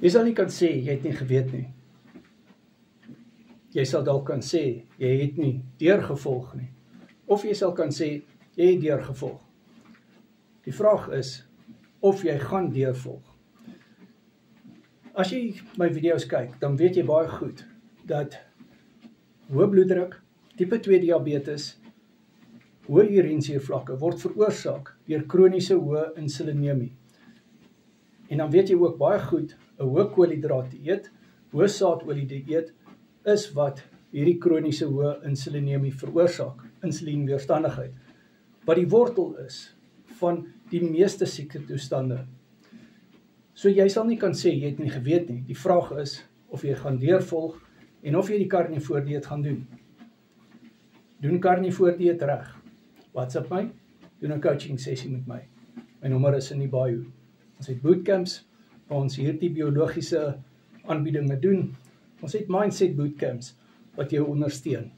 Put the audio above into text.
Jy sal nie kan sê, jy het nie geweet nie. Jy sal dalk kan sê, jy het nie deurgevolg nie. Of jy sal kan sê, jy het deurgevolg. Die vraag is, of jy gaan deurvolg. As jy my video's kyk, dan weet jy baie goed, dat hoë bloeddruk, tipe 2 diabetes, hoë urinesuurvlakke word veroorsaak deur kroniese hoë insulinemie. En dan weet jy ook baie goed, 'n hoë koolhidraat dieet, hoë saadolie dieet, is wat hierdie kroniese hoë insulinemie veroorsaak, insulienweerstandigheid, wat die wortel is van die meeste siektetoestande. So jy sal nie kan sê, jy het nie geweet nie. Die vraag is, of jy gaan deurvolg, en of jy die carnivore dieet gaan doen. Doen carnivore dieet reg. WhatsApp my, doen 'n coaching sessie met my. My nommer is in die bio. Ons het bootcamps, waar ons hierdie biologiese aanbiedinge doen. Ons het mindset bootcamps, wat jou ondersteun.